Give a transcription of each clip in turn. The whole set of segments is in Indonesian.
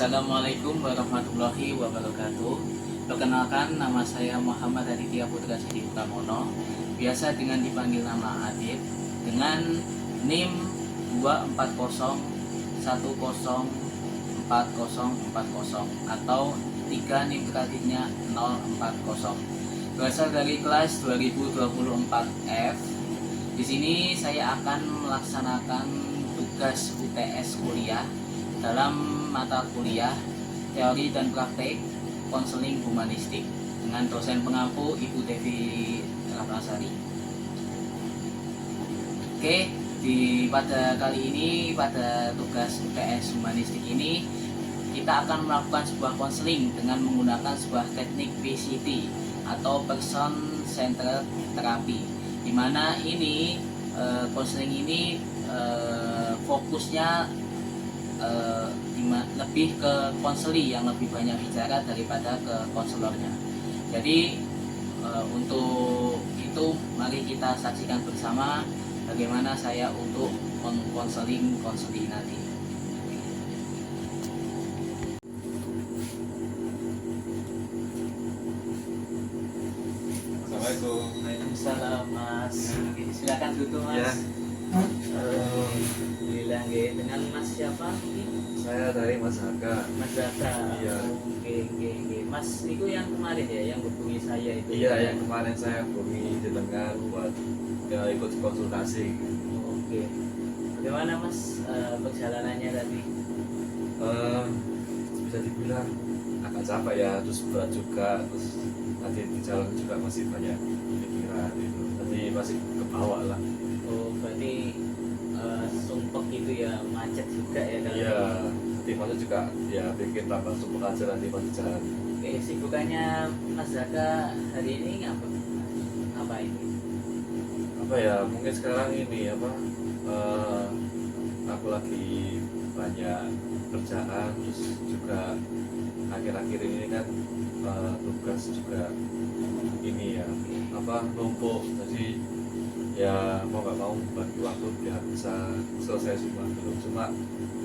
Assalamualaikum warahmatullahi wabarakatuh. Perkenalkan, nama saya Muhammad Aditya Putra Sidi Pramono, biasa dengan dipanggil nama Adit, dengan NIM 240104040 atau 3 NIM terakhirnya 040. Berasal dari kelas 2024F. Di sini saya akan melaksanakan tugas UTS kuliah dalam mata kuliah teori dan praktek konseling humanistik dengan dosen pengampu Ibu Devi Ratnasari. Oke, pada kali ini, pada tugas UTS humanistik ini, kita akan melakukan sebuah konseling dengan menggunakan sebuah teknik PCT atau Person Centered Therapy, di mana ini konseling ini fokusnya lebih ke konseli yang lebih banyak bicara daripada ke konselornya. Jadi untuk itu mari kita saksikan bersama bagaimana saya untuk mengkonseling konseli nanti. Assalamualaikum. Waalaikumsalam, Mas. Silakan duduk, Mas. Ya. Alhamdulillah, dengan Mas siapa? Saya dari Mas Haka. Mas Zaka. Iya. Oke. Mas itu yang kemarin ya, yang hubungi saya itu. Iya, yang kemarin saya hubungi jenengan buat ikut konsultasi. Oke. Bagaimana Mas perjalanannya tadi? Bisa dibilang agak capek ya, terus berat juga, terus tadi di jalan juga masih banyak pikiran itu. Tadi masih ke bawah lah. Oh, berarti sumpek gitu ya, macet juga ya kalau. Iya, nanti masuk juga ya bikin tambah sumpek aja nanti pas di jalan. Oke, sibukannya Mas Zaka hari ini apa ini? Apa ya, mungkin sekarang ini aku lagi banyak kerjaan, terus juga akhir-akhir ini kan tugas juga ini ya numpuk, jadi ya mau nggak mau bagi waktu biar bisa selesai semua dulu. Cuma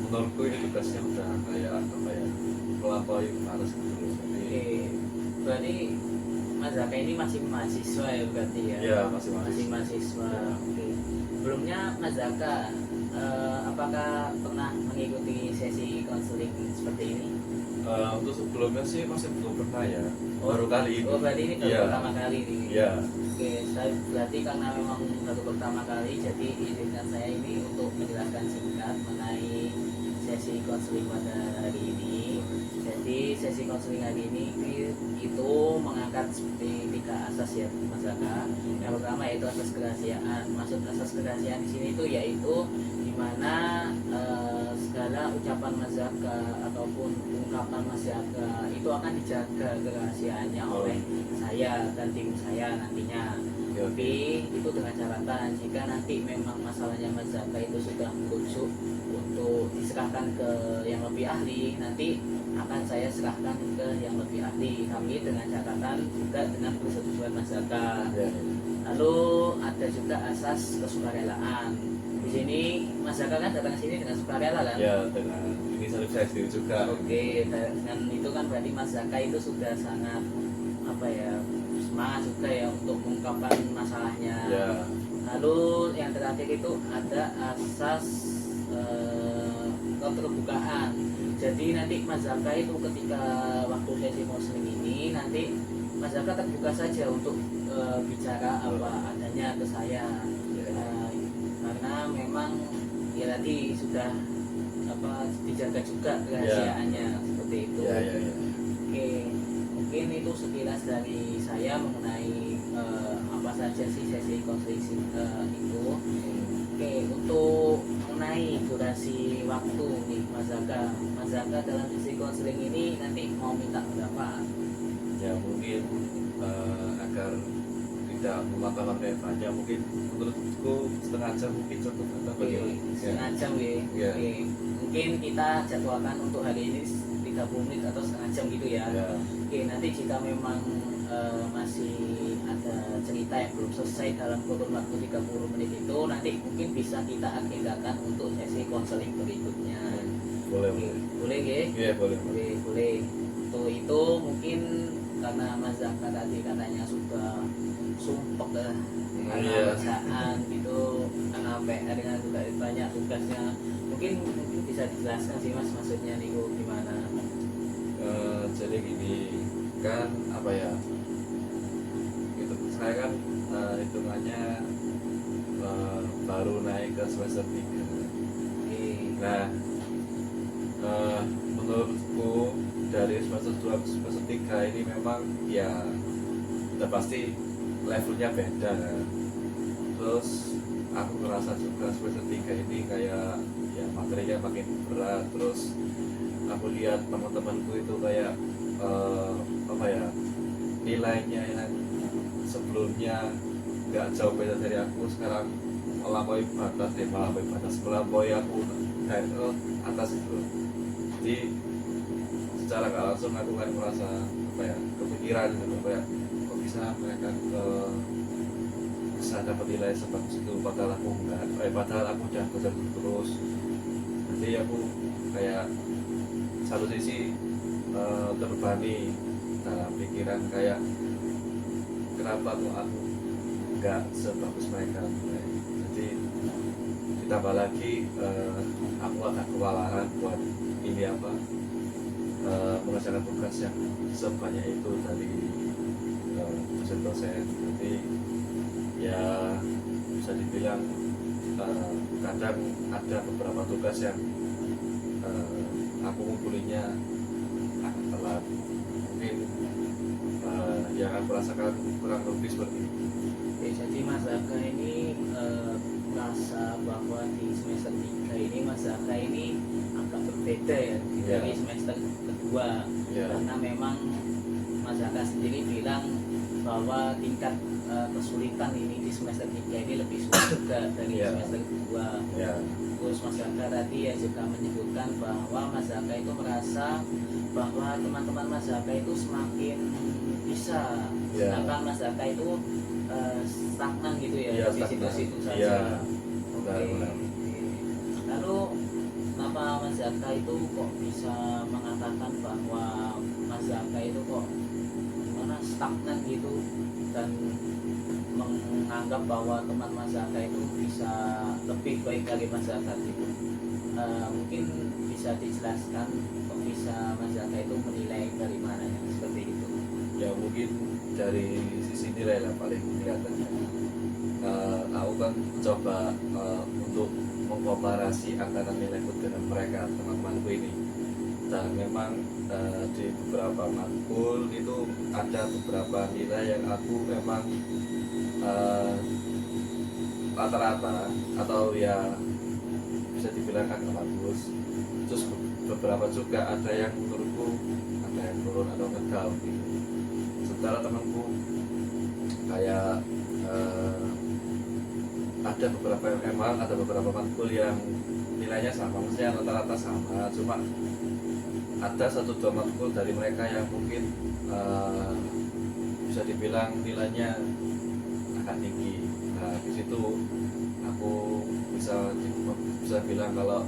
menurutku ini tugasnya udah kayak melampaui batas gitu. Oke, berarti Mas Zaka ini masih mahasiswa ya berarti ya? Iya, masih mahasiswa. Ya. Oke. Sebelumnya Mas Zaka apakah pernah mengikuti sesi konseling seperti ini? Untuk sebelumnya sih masih belum pernah ya. Baru kali ini. Oh, berarti ini baru Iya. pertama kali ini. Iya. Oke, berarti karena memang baru pertama kali, jadi izinkan saya ini untuk menjelaskan singkat mengenai sesi konseling pada hari ini. Jadi sesi konseling hari ini itu mengangkat seperti 3 asas ya, Mas Zaka. Yang pertama yaitu asas kerahasiaan. Maksud asas kerahasiaan di sini itu yaitu di mana segala ucapan Mas Zaka ataupun ungkapan Mas Zaka itu akan dijaga kerahasiaannya oleh saya dan tim saya nantinya. Tapi itu dengan catatan jika nanti memang masalahnya Mas Zaka itu sudah merujuk untuk diserahkan ke yang lebih ahli, nanti akan saya serahkan ke yang lebih ahli, tapi dengan catatan juga dengan persetujuan Mas Zaka. Lalu ada juga asas kesukarelaan. Di sini Mas Zaka kan datang ke sini dengan sukarela kan? Ya, dengan inisiatif saya sendiri juga. Oke, dengan itu kan berarti Mas Zaka itu sudah sangat semangat juga ya untuk mengungkapkan masalahnya. Ya. Lalu yang terakhir itu ada asas keterbukaan. Jadi nanti Mas Zaka itu ketika waktu sesi konseling ini nanti Mas Zaka terbuka saja untuk bicara apa adanya ke saya. Karena memang ya tadi sudah dijaga juga kerahasiaannya seperti itu. Ya. Oke, mungkin itu sekilas dari saya mengenai apa saja sih sesi konseling itu. Oke, untuk mengenai durasi waktu nih Mas Zaka dalam sesi konseling ini nanti mau minta berapa? Ya mungkin agar tidak memakan waktu yang banyak, mungkin menurutku setengah jam mungkin cukup atau bagaimana? Setengah jam ya. Oke. Mungkin kita jadwalkan untuk hari ini 30 menit atau setengah jam gitu ya. Oke, nanti jika memang masih ada cerita yang belum selesai dalam kurun waktu 30 menit itu, nanti mungkin bisa kita agendakan untuk sesi konseling berikutnya. Boleh, Oke, boleh. boleh ya? Iya, boleh. Oke, boleh. Untuk itu mungkin karena Mas Zaka tadi katanya sudah sumpek ya, karena Iya. kerjaan gitu, karena PR nya juga banyak tugasnya. Mungkin bisa dijelaskan sih Mas, maksudnya nih gimana? Jadi gini kan, apa ya, itu saya kan hitungannya baru naik ke semester 3. Oke. Nah, menurutku dari semester 2 ke semester 3 ini memang ya udah pasti levelnya beda kan. Terus aku ngerasa juga semester 3 ini kayak ya materinya makin berat. Terus aku lihat teman-temanku itu kayak apa ya, nilainya yang sebelumnya nggak jauh beda dari aku, sekarang melampaui aku dari atas itu. Jadi secara nggak langsung aku kayak merasa apa ya, kepikiran gitu, kayak kok bisa mereka bisa dapat nilai sebagus itu padahal aku enggak, padahal aku udah belajar terus. Jadi aku kayak satu sisi terbebani dalam pikiran, kayak kenapa kok aku nggak sebagus mereka. Jadi ditambah lagi aku agak kewalahan buat ini apa, mengerjakan tugas yang sebanyak itu dari dosen-dosen. Jadi ya bisa dibilang kadang ada beberapa tugas yang aku ngumpulinya agak telat. Mungkin yang aku rasakan kurang lebih seperti itu. Oke, jadi Mas Zaka ini merasa bahwa di semester 3 ini Mas Zaka ini agak berbeda ya dari semester kedua. Karena memang Mas Zaka sendiri bilang bahwa tingkat kesulitan ini di semester 3 ini lebih sulit juga dari semester kedua. Terus Mas Zaka tadi ya juga menyebutkan bahwa Mas Zaka itu merasa bahwa teman-teman Mas Zaka itu semakin bisa, sedangkan Mas Zaka itu stagnan gitu ya, di situ-situ saja. Oke. Lalu kenapa Mas Zaka itu kok bisa mengatakan bahwa Mas Zaka itu kok gimana stagnan gitu, dan menganggap bahwa teman Mas Zaka itu bisa lebih baik dari Mas Zaka gitu? Mungkin bisa dijelaskan kok bisa Mas Zaka itu menilai dari mana ya seperti itu? Ya mungkin dari sisi nilai lah paling kelihatan. Aku kan coba untuk mengkomparasi antara nilaiku dengan mereka, teman-temanku ini. Dan memang di beberapa matkul itu ada beberapa nilai yang aku memang rata-rata atau ya bisa dibilang agak bagus. Terus beberapa juga ada yang menurutku ada yang turun atau ngedown gitu. Sementara temanku kayak ada beberapa matkul yang nilainya sama, maksudnya rata-rata sama, cuma ada 1-2 matkul dari mereka yang mungkin bisa dibilang nilainya agak tinggi. Nah di situ aku bisa bilang kalau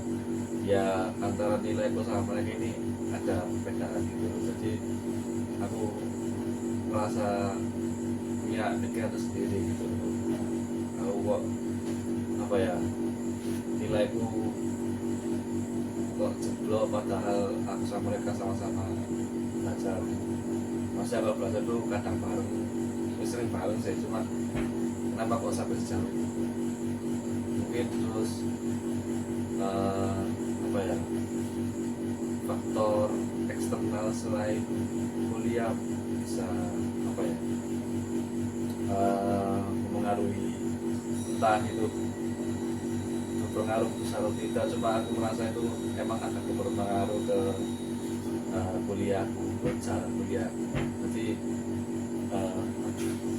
ya antara nilaiku sama mereka ini ada perbedaan gitu. Jadi aku merasa punya pikiran sendiri gitu. Aku kok apa ya, nilaiku kok jeblok padahal aku sama mereka sama-sama belajar. Maksudnya kalau belajar tuh kadang bareng, sering bareng sih, cuma kenapa kok sampai sejauh itu? Mungkin terus apa ya, faktor eksternal selain kuliah bisa apa ya, mempengaruhi, entah itu berpengaruh besar atau tidak, cuma aku merasa itu emang akan berpengaruh ke kuliahku, ke cara kuliah. Jadi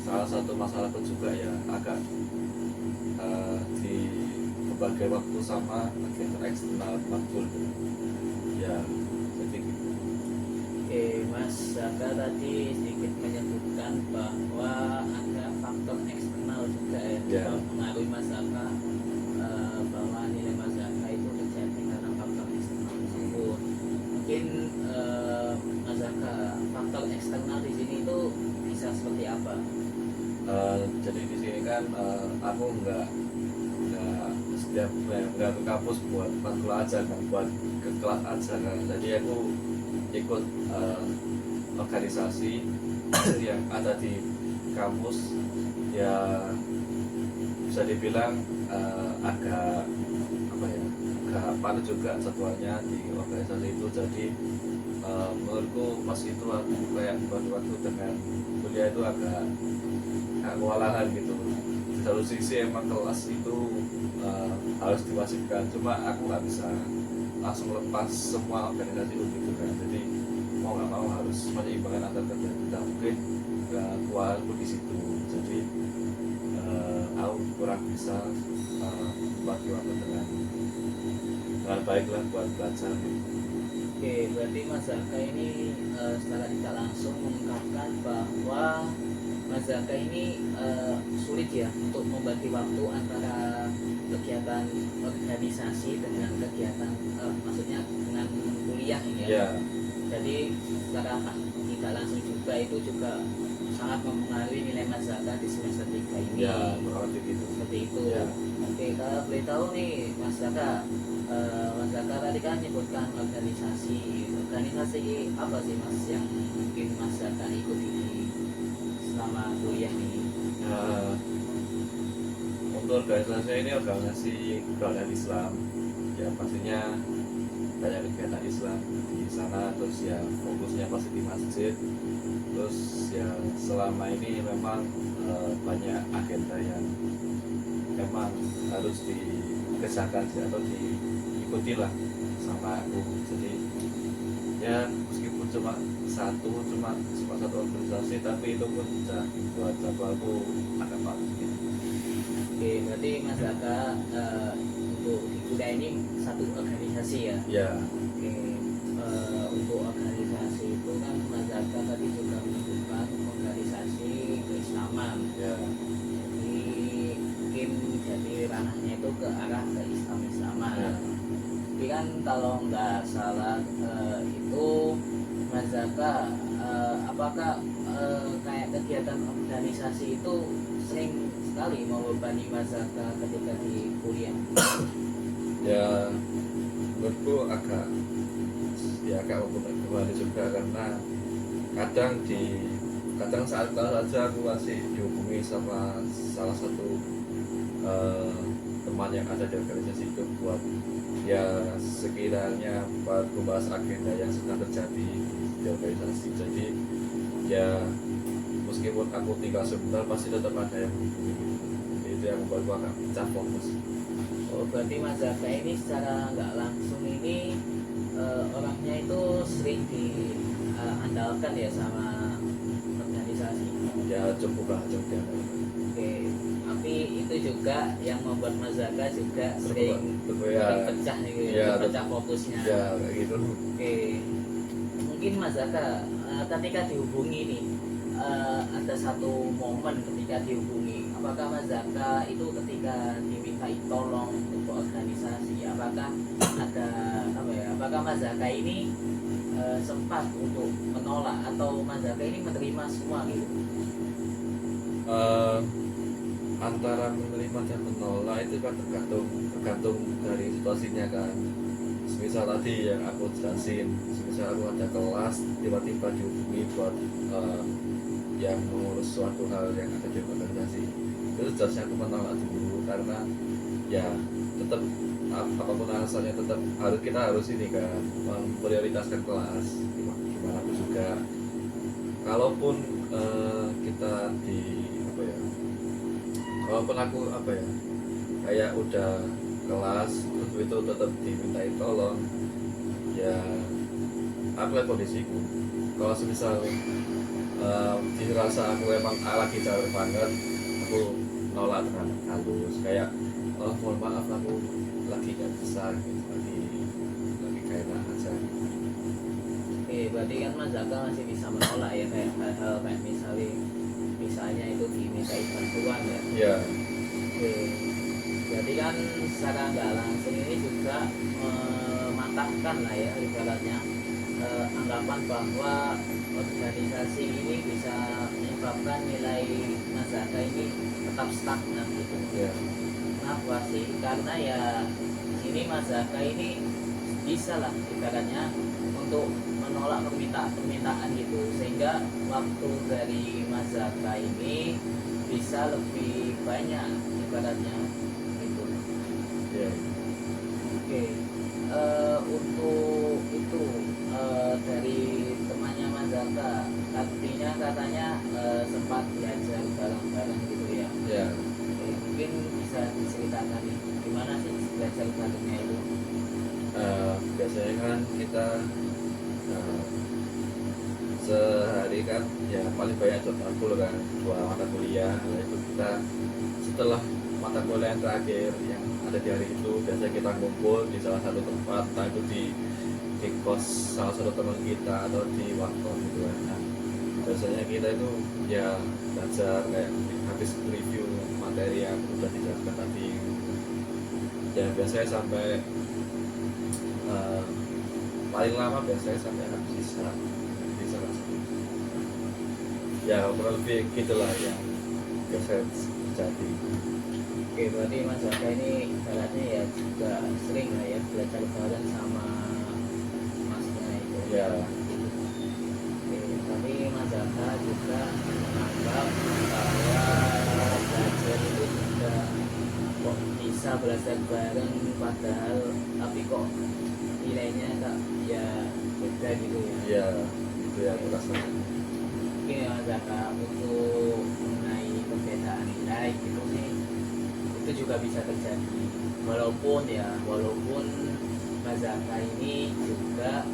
salah satu masalahku juga ya agak di berbagai waktu sama faktor eksternal matkul ya, jadi gitu. Oke, Oke, Mas Zaka tadi sedikit menyebutkan bahwa ada faktor eksternal juga ya, Ya. yang mempengaruhi Mas Zaka, bahwa nilai Mas Zaka itu terjadi karena faktor eksternal tersebut. Mungkin Mas Zaka, faktor eksternal di sini itu bisa seperti apa? Jadi di sini kan aku nggak setiap nggak ke kampus buat matkul aja kan, buat ke kelas aja kan. Jadi aku ikut organisasi yang ada di kampus, ya bisa dibilang agak apa ya, agak padat juga jadwalnya di organisasi itu. Jadi menurutku pas itu aku kayak waktu dengan kuliah itu agak kewalahan gitu. Di satu sisi emang kelas itu harus diwajibkan, cuma aku nggak bisa langsung lepas semua organisasi itu gitu kan. Jadi mau nggak mau harus menyeimbangkan antara kerja kita, mungkin kewalahanku di situ. Jadi aku kurang bisa bagi waktu dengan baiklah buat belajar. Oke, berarti Mas Zaka ini secara tidak langsung mengungkapkan bahwa Mas Zaka ini sulit ya untuk membagi waktu antara kegiatan organisasi dengan kegiatan maksudnya dengan kuliah ini ya. Ya, Jadi secara tidak langsung juga itu juga sangat mempengaruhi nilai Mas Zaka di semester 3 ini. ya kurang lebih gitu. Seperti itu. Ya. Oke, kalau boleh tahu nih Mas Zaka, Mas Zaka tadi kan menyebutkan organisasi. Organisasi apa sih Mas yang mungkin Mas Zaka ikuti selama kuliah ini? Untuk organisasi ini organisasi keagamaan Islam, ya pastinya banyak kegiatan Islam di sana. Terus ya fokusnya pasti di masjid. Terus ya selama ini memang banyak agenda yang memang harus dikerjakan atau diikuti lah sama aku. Jadi ya meskipun cuma satu organisasi, tapi itu pun sudah buat jadwalku agak padat gitu. Oke, berarti Mas Zaka untuk di kuliah ini satu organisasi ya? Ya, Oke, untuk organisasi itu kan Mas Zaka tadi juga menyebutkan organisasi keislaman. ya, Jadi mungkin jadi ranahnya itu ke arah ke Islam-Islaman. ya. Tapi kan kalau nggak salah itu Mas Zaka, apakah kayak kegiatan organisasi itu sering sekali membebani Mas Zaka ketika di kuliah? Ya menurutku agak membebani juga, karena kadang saat kelas aja aku masih dihubungi sama salah satu teman yang ada di organisasi itu buat ya sekiranya buat membahas agenda yang sedang terjadi di organisasi. Jadi ya meskipun aku tinggal sebentar pasti tetap ada yang menghubungi gitu. Jadi itu yang membuat aku agak pecah fokus. Oh, berarti Mas Zaka ini secara nggak langsung ini orangnya itu sering diandalkan ya sama organisasi. Ya cukup lah, cukup ya. Oke, tapi itu juga yang membuat Mas Zaka juga sering Ya, terpecah gitu ya, ya, terpecah fokusnya. ya kayak gitu. Oke, mungkin Mas Zaka ketika dihubungi nih, ada satu momen ketika dihubungi, apakah Mas Zaka itu ketika dimintai tolong untuk organisasi, apakah ada apa ya, apakah Mas Zaka ini sempat untuk menolak atau Mas Zaka ini menerima semua gitu? Antara menerima dan menolak itu kan tergantung dari situasinya kan. Misal tadi yang aku jelasin, misal aku ada kelas tiba-tiba dihubungi buat yang mengurus suatu hal yang ada di organisasi, itu jelasnya aku menolak dulu, karena ya tetap apapun alasannya tetap kita harus ini kan memprioritaskan kelas gimana pun juga. Kalaupun kita di apa ya, walaupun aku apa ya kayak udah kelas terus itu tetap dimintai tolong, ya aku lihat kondisiku. Kalau semisal dirasa aku emang lagi capek banget, aku nolak dengan halus kayak mohon maaf aku lagi gak bisa gitu, lagi kayak enak aja. Oke, berarti kan Mas Zaka masih bisa menolak ya kayak hal-hal kayak misalnya itu dimintai bantuan ya. Ya, Oke, berarti kan secara nggak langsung ini juga mematahkan lah ya ibaratnya anggapan bahwa organisasi ini bisa menyebabkan nilai Mas Zaka ini tetap stagnan gitu. ya, Kenapa sih? Karena ya sini Mas Zaka ini bisa lah ibaratnya untuk menolak permintaan gitu, sehingga waktu dari Mas Zaka ini bisa lebih banyak ibaratnya gitu. ya. Oke, untuk itu dari temannya Mas Zaka, artinya katanya sempat belajar bareng-bareng gitu ya. Ya, Oke, mungkin bisa diceritakan nih gimana sih belajar barengnya itu? biasanya kan kita eh, sehari kan ya paling banyak cuma matkul kan 2 mata kuliah. Nah, itu kita setelah mata kuliah yang terakhir yang ada di hari itu biasanya kita ngumpul di salah satu tempat, entah itu di kos salah satu teman kita atau di warkop gitu kan. Nah, biasanya kita itu ya belajar kayak habis review materi yang udah dijelaskan tadi ya biasanya sampai eh, paling lama biasanya sampai habis bisa ya kurang lebih gitulah yang biasa terjadi. Oke, berarti Mas Zaka ini ibaratnya ya juga sering lah ya belajar bareng sama masnya itu. Ya, Oke, tapi Mas Zaka juga menganggap bahwa belajar itu juga kok bisa belajar bareng padahal tapi kok nilainya tak ya beda gitu ya. ya itu ya terasa. Oke Mas Zaka, untuk mengenai perbedaan nilai gitu sih itu juga bisa terjadi walaupun Mas Zaka ini juga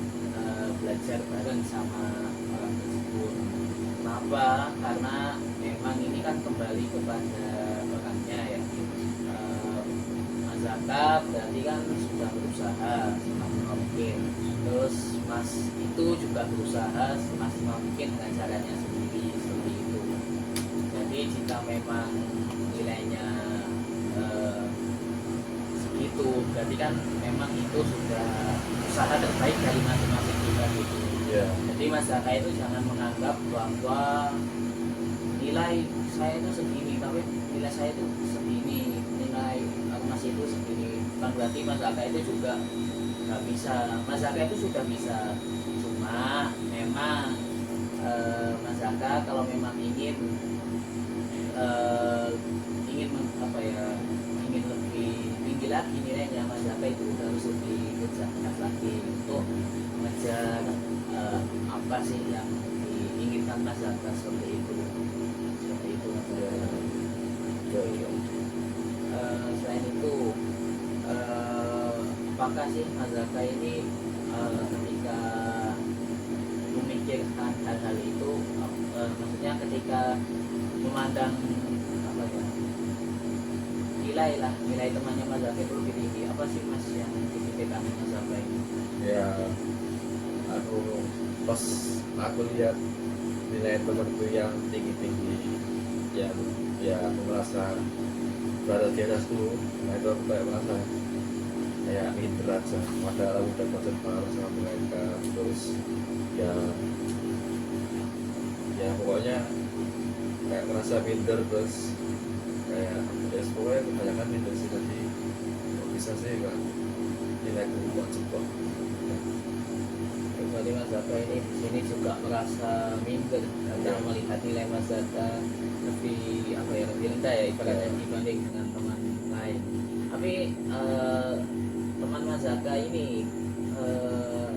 belajar bareng sama orang tersebut. Kenapa? Karena memang ini kan kembali kepada orangnya ya. Mas Zaka berarti kan sudah berusaha semaksimal mungkin, terus Mas itu juga berusaha semaksimal mungkin dengan caranya sendiri seperti itu. Jadi jika memang nilainya segitu, berarti kan memang itu sudah usaha terbaik dari masing-masing kita gitu. Ya, Jadi Mas Zaka itu jangan menganggap bahwa nilai saya itu segini, tapi nilai saya itu segini, nilai Mas itu segini. Bukan berarti Mas Zaka itu juga nggak bisa. Mas Zaka itu sudah bisa, cuma memang Mas Zaka kalau memang ingin apa ya, ingin lebih tinggi lagi nilainya, Mas Zaka itu harus lebih kerja keras lagi untuk mengejar apa sih yang diinginkan Mas Zaka seperti itu Mas ya, Zaka. Selain itu apakah sih Mas Zaka ini ketika memikirkan hal-hal itu maksudnya ketika memandang apa ya, nilai temannya Mas Zaka itu lebih tinggi, apa sih Mas yang dipikirkan Mas Zaka ini? ya aku pas aku lihat nilai temanku yang tinggi-tinggi yang ya aku merasa berada di atasku. Nah itu aku kayak merasa kayak minder aja padahal aku udah konsen bareng sama mereka. Terus ya ya pokoknya kayak merasa minder. Terus kayak ya pokoknya kebanyakan minder sih. Tadi kok bisa sih kan nilaiku kok cepet. Berarti Mas Zaka ini di sini juga merasa minder karena melihat nilai Mas Zaka lebih apa ya, lebih rendah ya ibaratnya dibanding dengan teman lain. Tapi teman Mas Zaka ini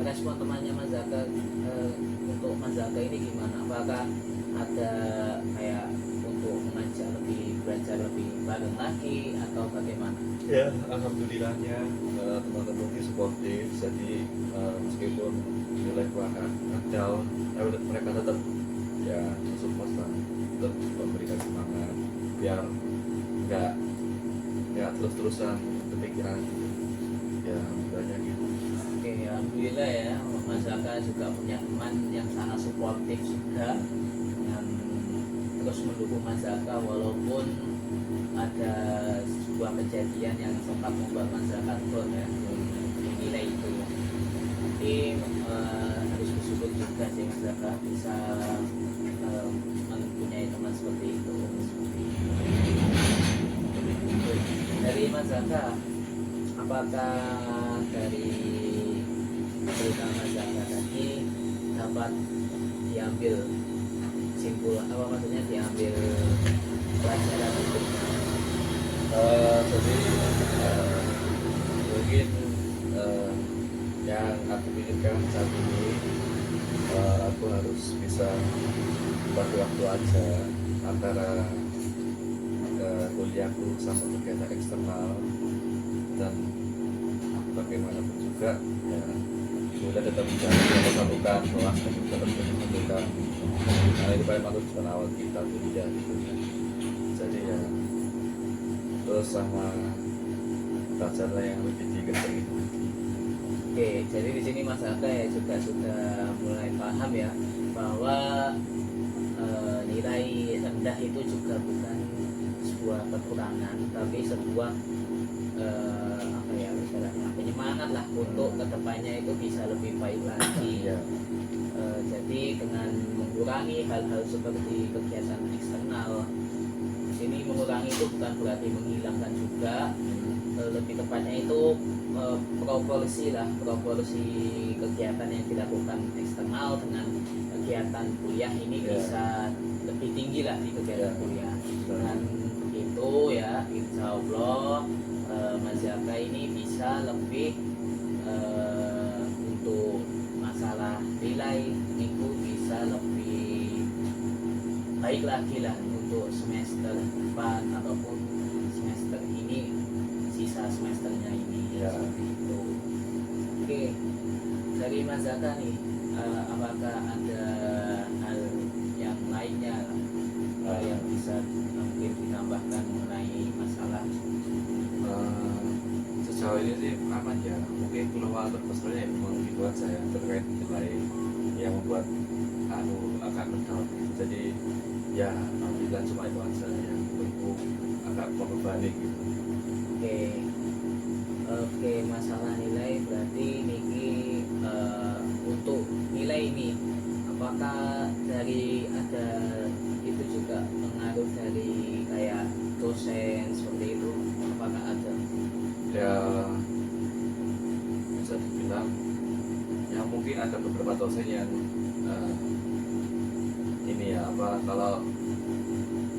respon temannya Mas Zaka untuk Mas Zaka ini gimana? Apakah ada kayak untuk mengajak lebih belajar lebih bareng lagi atau bagaimana? Ya alhamdulillahnya teman-temanku suportif. Jadi meskipun nilai agak down mereka tetap ya support lah, tetap memberikan semangat biar nggak terus-terusan kepikiran ya alhamdulillahnya gitu. Oke, alhamdulillah ya, Mas Zaka juga punya teman yang sangat suportif juga, yang terus mendukung Mas Zaka walaupun ada sebuah kejadian yang sempat membuat Mas Zaka down ya, nilai itu ya. Jadi harus bersyukur juga sih Mas Zaka bisa mempunyai teman seperti itu. Dari Mas Zaka, apakah dari cerita Mas Zaka tadi dapat diambil simpul apa maksudnya diambil pelajaran untuk Jadi mungkin yang aku pikirkan saat ini aku harus bisa bagi waktu aja antara kuliahku sama kegiatan eksternal, dan bagaimanapun juga ya sudah tetap mencari yang bersangkutan, kelas dan juga tetap bersangkutan karena itu paling aku juga awal kita kuliah gitu ya. Jadi ya terus sama belajarlah yang lebih dikejar gitu. Oke, jadi di sini Mas Zaka ya juga sudah mulai paham ya bahwa nilai rendah itu juga bukan sebuah kekurangan, tapi sebuah apa ya istilahnya penyemangat lah untuk kedepannya itu bisa lebih baik lagi. Ya, Jadi dengan mengurangi hal-hal seperti kegiatan eksternal, di sini mengurangi itu bukan berarti menghilangkan juga, lebih tepatnya itu proporsi kegiatan yang dilakukan eksternal dengan kegiatan kuliah ini Ya. bisa lebih tinggi lah di kegiatan Ya. kuliah. Betul. Dan itu ya insya Allah Mas Zaka ini bisa lebih untuk masalah nilai itu bisa lebih baik lagi lah untuk semester depan ataupun semester ini, sisa semesternya ini Ya. seperti itu. Oke, dari Mas Zaka nih, apakah ada hal yang lainnya yang bisa mungkin ditambahkan mengenai masalah sejauh ini sih aman ya, mungkin keluar terbesarnya memang itu aja ya terkait nilai yang membuat akan mendown. Jadi ya alhamdulillah cuma itu aja yang menurutku agak membebani gitu. Oke, oke, masalah nilai berarti niki untuk nilai ini apakah dari ada itu juga pengaruh dari kayak dosen seperti itu, apakah ada? Ya bisa dibilang ya mungkin ada beberapa dosen yang ini ya apa, kalau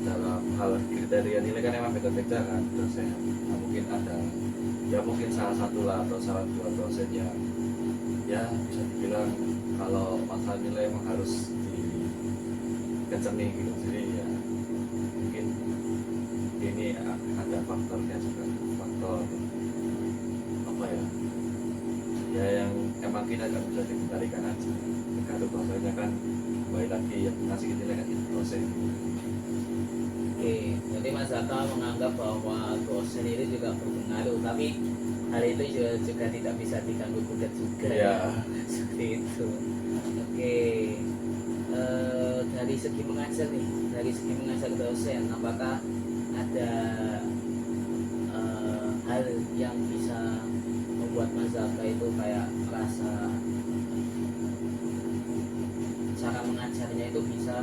dalam hal kriteria nilai kan emang beda-beda kan dosen. Nah, mungkin ada ya mungkin salah satu lah atau salah dua dosen yang ya bisa dibilang kalau masalah nilai emang harus dikencengin gitu. Jadi ya mungkin ini ada faktornya juga, faktor apa ya yang emang kita nggak bisa dikendalikan aja. Kalau bahasanya kan kembali lagi yang ngasih nilai kan itu dosen. Oke, jadi Mas Zaka menganggap bahwa dosen itu juga berpengaruh, tapi hal itu juga tidak bisa diganggu gugat juga Ya. seperti itu. Oke, dari segi mengajar nih, dari segi mengajar dosen, apakah ada hal yang bisa membuat Mas Zaka itu kayak merasa cara mengajarnya itu bisa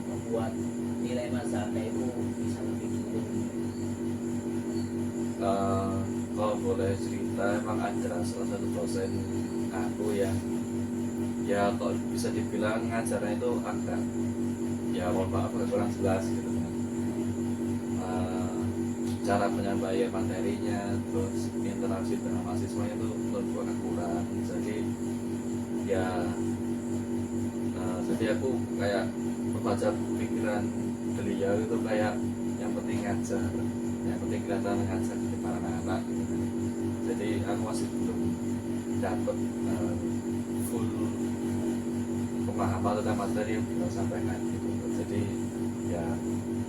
membuat nilai Mas Zaka itu bisa lebih turun? Kalau boleh cerita, emang ada salah satu dosen aku yang ya kok bisa dibilang ngajarnya itu agak ya mohon maaf agak kurang jelas gitu kan. Cara penyampaian materinya, terus interaksi dengan mahasiswanya itu menurutku agak kurang. Jadi ya jadi aku kayak membaca pikiran beliau itu kayak yang penting ngajar, yang penting kelihatan ngajar di para anak-anak gitu kan. Jadi aku masih belum dapat full pemahaman tentang materi yang beliau sampaikan gitu. Jadi ya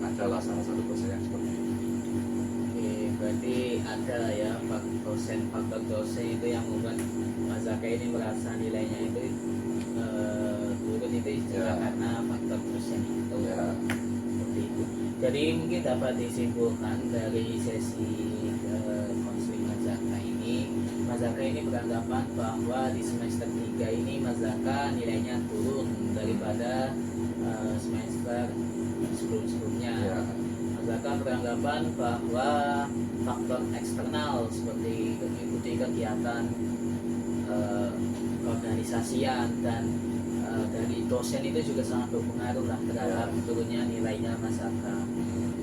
adalah salah satu dosen yang seperti itu. Oke, berarti ada ya faktor dosen, faktor dosen itu yang membuat Mas Zaka ini merasa nilainya itu turun itu juga karena faktor dosen itu. Seperti itu. Jadi mungkin dapat disimpulkan dari sesi konseling Mas Zaka ini, Mas Zaka ini beranggapan bahwa di semester 3 ini Mas Zaka nilainya turun daripada semester sebelum-sebelumnya. Mas Zaka beranggapan bahwa faktor eksternal seperti mengikuti kegiatan organisasian dan dari dosen itu juga sangat berpengaruh lah terhadap turunnya nilainya Mas Zaka.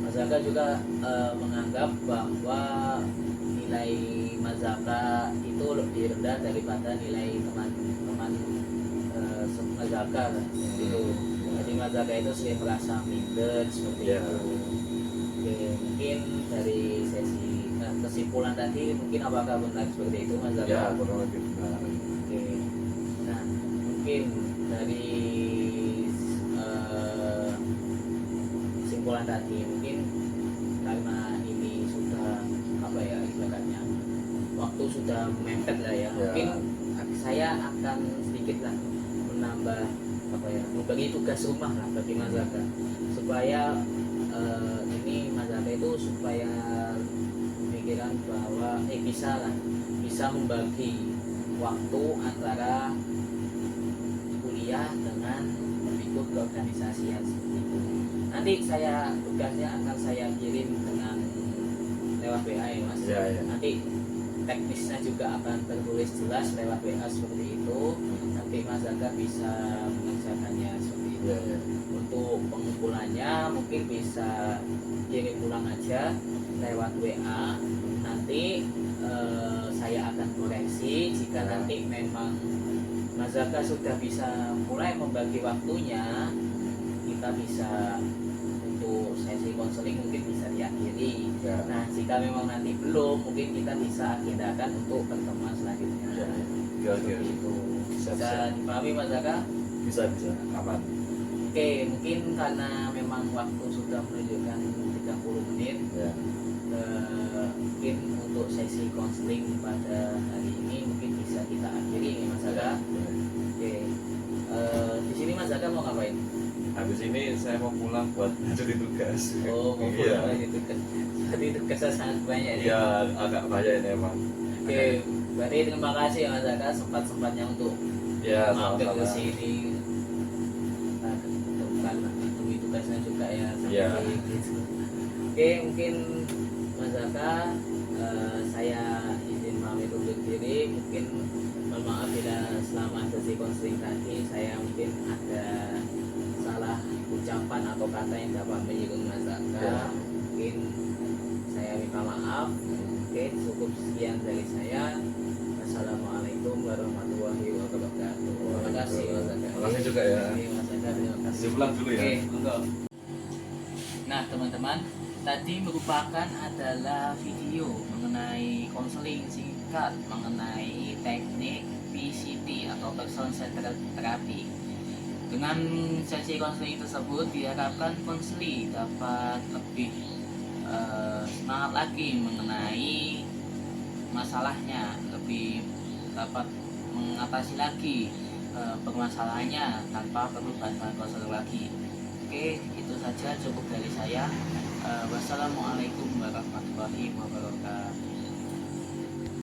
Mas Zaka juga menganggap bahwa nilai Mas Zaka itu lebih rendah daripada nilai teman-teman Mas Zaka gitu. Jadi Mas Zaka itu sering merasa minder seperti itu. Oke, mungkin dari sesi kesimpulan tadi mungkin apakah benar seperti itu Mas Zaka? Ya, kurang lebih benar. Oke. Nah, mungkin dari kesimpulan tadi mungkin karena ini sudah apa ya ibaratnya waktu sudah mepet lah ya. Mungkin saya akan sedikit lah menambah apa ya memberi tugas rumah lah bagi Mas Zaka supaya ini Mas Zaka itu supaya pemikiran bahwa bisa membagi waktu antara kuliah dengan ikut ke organisasi yang seperti itu. Nanti tugasnya akan saya kirim dengan lewat WA ya Mas. Nanti teknisnya juga akan tertulis jelas lewat WA seperti itu. Nanti Mas Zaka bisa mengerjakannya seperti itu. Untuk pengumpulannya mungkin bisa kirim ulang aja lewat WA. Nanti saya akan koreksi jika nanti memang Mas Zaka sudah bisa mulai membagi waktunya, kita bisa untuk sesi konseling mungkin bisa diakhiri. Nah, jika memang nanti belum, mungkin kita bisa agendakan untuk pertemuan selanjutnya. Itu bisa dipahami Mas Zaka? Bisa, aman. Oke, mungkin karena memang waktu sudah menunjukkan 30 menit. Mungkin untuk sesi konseling pada hari ini mungkin bisa kita akhiri nih Mas Zaka. Oke, di sini Mas Zaka mau ngapain? Habis ini saya mau pulang buat jadi tugas. Oh, mau pulang lagi tugas. Jadi tugasnya sangat banyak. Iya, agak banyak ini emang. Oke, berarti terima kasih ya Mas Zaka sempat-sempatnya untuk mampir ke sini. Tunggu tugasnya juga ya. Gitu. Oke, mungkin Mas Zaka, saya izin pamit undur diri. Mungkin mohon maaf bila selama sesi konseling tadi saya mungkin ada salah ucapan atau kata yang dapat menyinggung Mas Zaka. Mungkin saya minta maaf. Oke, cukup sekian dari saya. Assalamualaikum warahmatullahi wabarakatuh. Terima kasih Mas Zaka. Terima kasih juga ya. Mas Zaka, terima kasih. Pulang dulu ya. Oke, monggo. Nah, teman-teman, tadi merupakan adalah video mengenai konseling singkat mengenai teknik PCT atau person centered therapy. Dengan sesi konseling tersebut diharapkan konseli dapat lebih semangat lagi mengenai masalahnya, lebih dapat mengatasi lagi permasalahannya tanpa perlu bantuan konselor lagi. Oke, itu saja cukup dari saya. Wassalamualaikum warahmatullahi wabarakatuh.